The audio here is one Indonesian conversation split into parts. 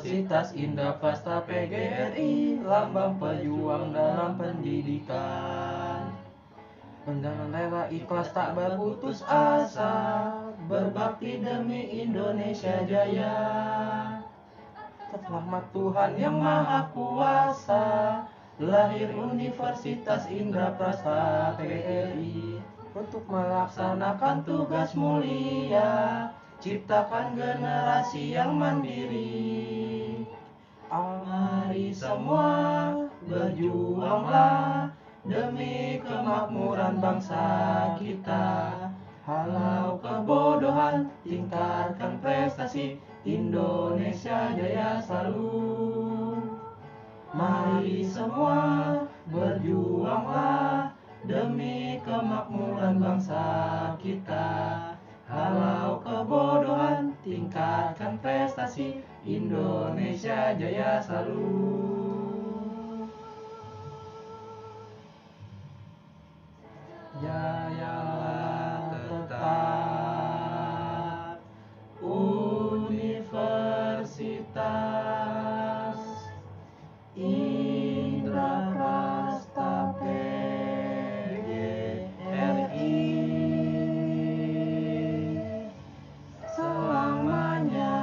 Universitas Indraprasta PGRI, lambang pejuang dalam pendidikan. Dengan rela ikhlas tak berputus asa, berbakti demi Indonesia jaya. Rahmat Tuhan yang Maha Kuasa, lahir Universitas Indraprasta PGRI untuk melaksanakan tugas mulia, ciptakan generasi yang mandiri. Mari semua berjuanglah demi kemakmuran bangsa kita. Halau kebodohan, tingkatkan prestasi, Indonesia jaya selalu. Mari semua berjuanglah demi kemakmuran bangsa kita. Halau kebodohan, tingkatkan prestasi, Indonesia jaya selalu. Jayalah tetap Universitas Indraprasta PGRI selamanya.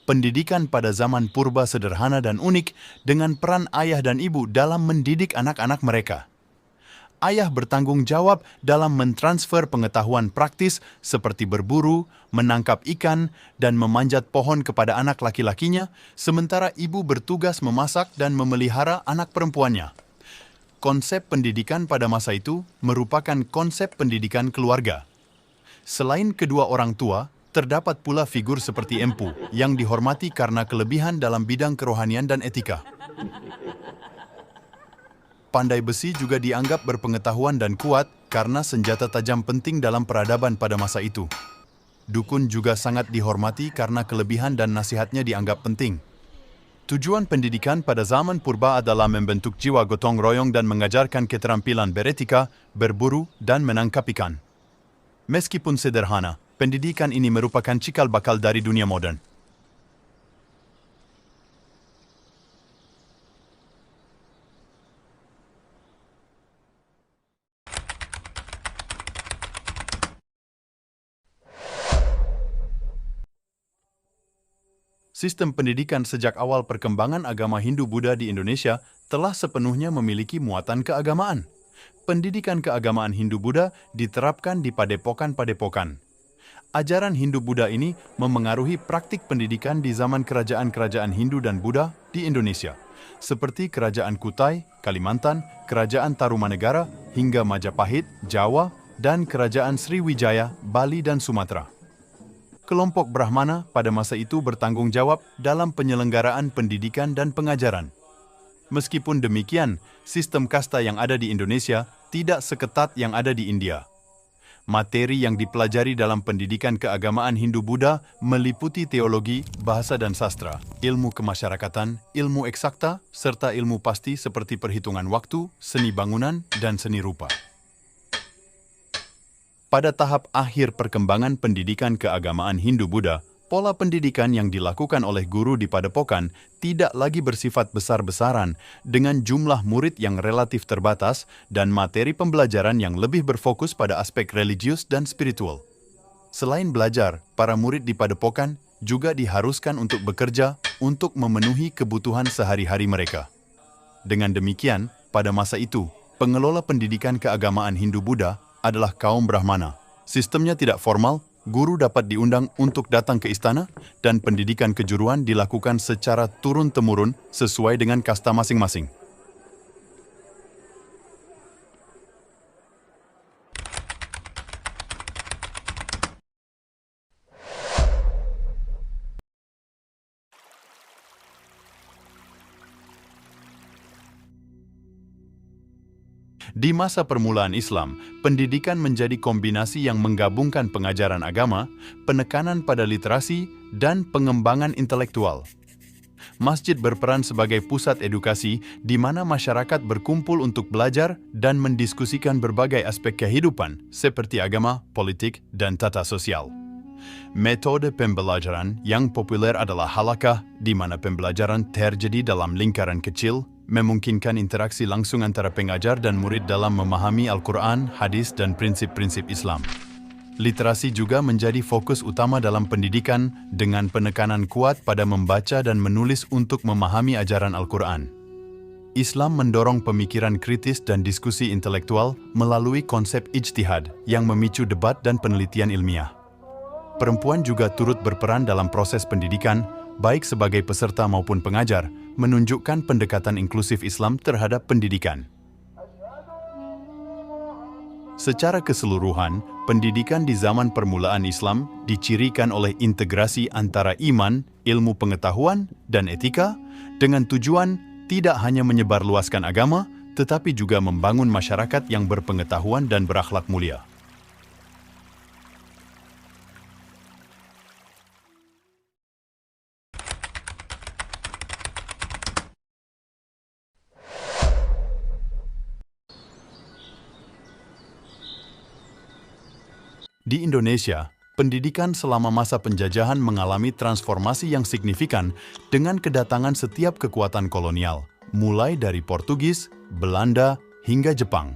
Pendidikan pada zaman purba sederhana dan unik dengan peran ayah dan ibu dalam mendidik anak-anak mereka. Ayah bertanggung jawab dalam mentransfer pengetahuan praktis seperti berburu, menangkap ikan, dan memanjat pohon kepada anak laki-lakinya, sementara ibu bertugas memasak dan memelihara anak perempuannya. Konsep pendidikan pada masa itu merupakan konsep pendidikan keluarga. Selain kedua orang tua, terdapat pula figur seperti empu yang dihormati karena kelebihan dalam bidang kerohanian dan etika. Pandai besi juga dianggap berpengetahuan dan kuat karena senjata tajam penting dalam peradaban pada masa itu. Dukun juga sangat dihormati karena kelebihan dan nasihatnya dianggap penting. Tujuan pendidikan pada zaman purba adalah membentuk jiwa gotong royong dan mengajarkan keterampilan beretika, berburu, dan menangkap ikan. Meskipun sederhana, pendidikan ini merupakan cikal bakal dari dunia modern. Sistem pendidikan sejak awal perkembangan agama Hindu-Buddha di Indonesia telah sepenuhnya memiliki muatan keagamaan. Pendidikan keagamaan Hindu-Buddha diterapkan di padepokan-padepokan. Ajaran Hindu-Buddha ini memengaruhi praktik pendidikan di zaman kerajaan-kerajaan Hindu dan Buddha di Indonesia, seperti Kerajaan Kutai, Kalimantan, Kerajaan Tarumanegara, hingga Majapahit, Jawa, dan Kerajaan Sriwijaya, Bali dan Sumatera. Kelompok Brahmana pada masa itu bertanggung jawab dalam penyelenggaraan pendidikan dan pengajaran. Meskipun demikian, sistem kasta yang ada di Indonesia tidak seketat yang ada di India. Materi yang dipelajari dalam pendidikan keagamaan Hindu-Buddha meliputi teologi, bahasa dan sastra, ilmu kemasyarakatan, ilmu eksakta, serta ilmu pasti seperti perhitungan waktu, seni bangunan, dan seni rupa. Pada tahap akhir perkembangan pendidikan keagamaan Hindu-Buddha, pola pendidikan yang dilakukan oleh guru di padepokan tidak lagi bersifat besar-besaran dengan jumlah murid yang relatif terbatas dan materi pembelajaran yang lebih berfokus pada aspek religius dan spiritual. Selain belajar, para murid di padepokan juga diharuskan untuk bekerja untuk memenuhi kebutuhan sehari-hari mereka. Dengan demikian, pada masa itu, pengelola pendidikan keagamaan Hindu-Buddha adalah kaum Brahmana. Sistemnya tidak formal, guru dapat diundang untuk datang ke istana, dan pendidikan kejuruan dilakukan secara turun-temurun sesuai dengan kasta masing-masing. Di masa permulaan Islam, pendidikan menjadi kombinasi yang menggabungkan pengajaran agama, penekanan pada literasi, dan pengembangan intelektual. Masjid berperan sebagai pusat edukasi di mana masyarakat berkumpul untuk belajar dan mendiskusikan berbagai aspek kehidupan seperti agama, politik, dan tata sosial. Metode pembelajaran yang populer adalah halakah, di mana pembelajaran terjadi dalam lingkaran kecil, memungkinkan interaksi langsung antara pengajar dan murid dalam memahami Al-Quran, hadis, dan prinsip-prinsip Islam. Literasi juga menjadi fokus utama dalam pendidikan dengan penekanan kuat pada membaca dan menulis untuk memahami ajaran Al-Quran. Islam mendorong pemikiran kritis dan diskusi intelektual melalui konsep ijtihad yang memicu debat dan penelitian ilmiah. Perempuan juga turut berperan dalam proses pendidikan, baik sebagai peserta maupun pengajar, menunjukkan pendekatan inklusif Islam terhadap pendidikan. Secara keseluruhan, pendidikan di zaman permulaan Islam dicirikan oleh integrasi antara iman, ilmu pengetahuan, dan etika, dengan tujuan tidak hanya menyebarluaskan agama, tetapi juga membangun masyarakat yang berpengetahuan dan berakhlak mulia. Di Indonesia, pendidikan selama masa penjajahan mengalami transformasi yang signifikan dengan kedatangan setiap kekuatan kolonial, mulai dari Portugis, Belanda, hingga Jepang.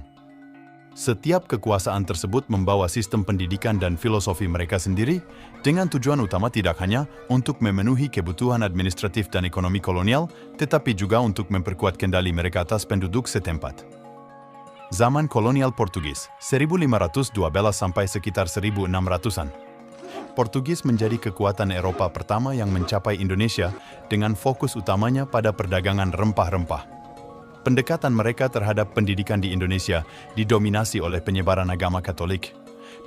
Setiap kekuasaan tersebut membawa sistem pendidikan dan filosofi mereka sendiri dengan tujuan utama tidak hanya untuk memenuhi kebutuhan administratif dan ekonomi kolonial, tetapi juga untuk memperkuat kendali mereka atas penduduk setempat. Zaman kolonial Portugis, 1512 sampai sekitar 1600-an. Portugis menjadi kekuatan Eropa pertama yang mencapai Indonesia dengan fokus utamanya pada perdagangan rempah-rempah. Pendekatan mereka terhadap pendidikan di Indonesia didominasi oleh penyebaran agama Katolik.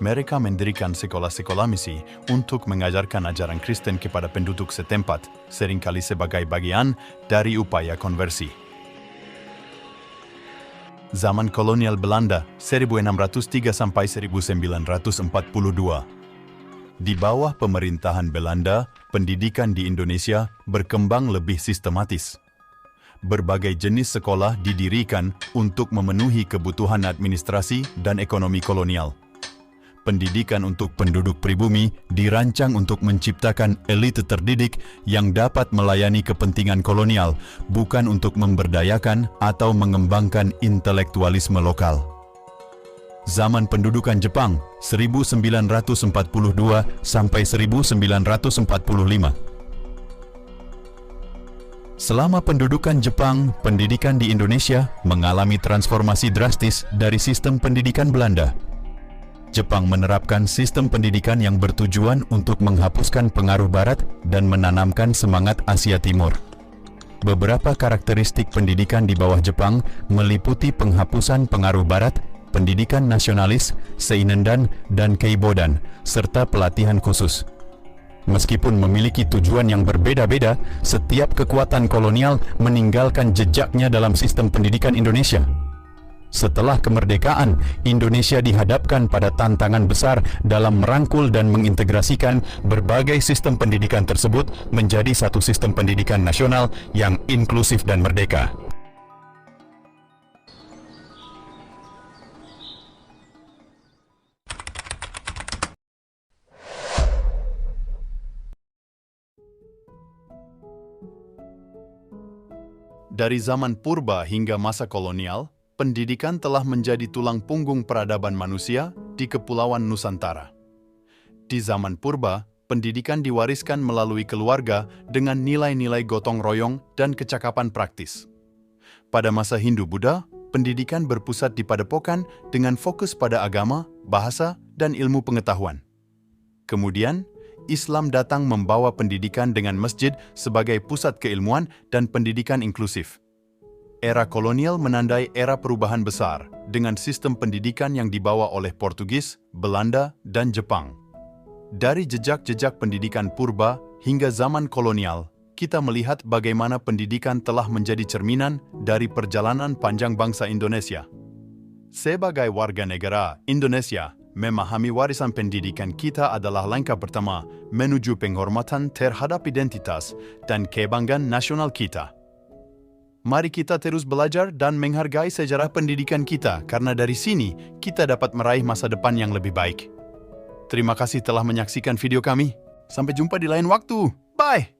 Mereka mendirikan sekolah-sekolah misi untuk mengajarkan ajaran Kristen kepada penduduk setempat, seringkali sebagai bagian dari upaya konversi. Zaman kolonial Belanda 1603 sampai 1942. Di bawah pemerintahan Belanda, pendidikan di Indonesia berkembang lebih sistematis. Berbagai jenis sekolah didirikan untuk memenuhi kebutuhan administrasi dan ekonomi kolonial. Pendidikan untuk penduduk pribumi dirancang untuk menciptakan elite terdidik yang dapat melayani kepentingan kolonial, bukan untuk memberdayakan atau mengembangkan intelektualisme lokal. Zaman pendudukan Jepang 1942 sampai 1945. Selama pendudukan Jepang, pendidikan di Indonesia mengalami transformasi drastis dari sistem pendidikan Belanda. Jepang menerapkan sistem pendidikan yang bertujuan untuk menghapuskan pengaruh Barat dan menanamkan semangat Asia Timur. Beberapa karakteristik pendidikan di bawah Jepang meliputi penghapusan pengaruh Barat, pendidikan nasionalis, seinendan, dan keibodan, serta pelatihan khusus. Meskipun memiliki tujuan yang berbeda-beda, setiap kekuatan kolonial meninggalkan jejaknya dalam sistem pendidikan Indonesia. Setelah kemerdekaan, Indonesia dihadapkan pada tantangan besar dalam merangkul dan mengintegrasikan berbagai sistem pendidikan tersebut menjadi satu sistem pendidikan nasional yang inklusif dan merdeka. Dari zaman purba hingga masa kolonial, pendidikan telah menjadi tulang punggung peradaban manusia di Kepulauan Nusantara. Di zaman purba, pendidikan diwariskan melalui keluarga dengan nilai-nilai gotong royong dan kecakapan praktis. Pada masa Hindu-Buddha, pendidikan berpusat di padepokan dengan fokus pada agama, bahasa, dan ilmu pengetahuan. Kemudian, Islam datang membawa pendidikan dengan masjid sebagai pusat keilmuan dan pendidikan inklusif. Era kolonial menandai era perubahan besar dengan sistem pendidikan yang dibawa oleh Portugis, Belanda, dan Jepang. Dari jejak-jejak pendidikan purba hingga zaman kolonial, kita melihat bagaimana pendidikan telah menjadi cerminan dari perjalanan panjang bangsa Indonesia. Sebagai warga negara Indonesia, memahami warisan pendidikan kita adalah langkah pertama menuju penghormatan terhadap identitas dan kebanggaan nasional kita. Mari kita terus belajar dan menghargai sejarah pendidikan kita, karena dari sini kita dapat meraih masa depan yang lebih baik. Terima kasih telah menyaksikan video kami. Sampai jumpa di lain waktu. Bye!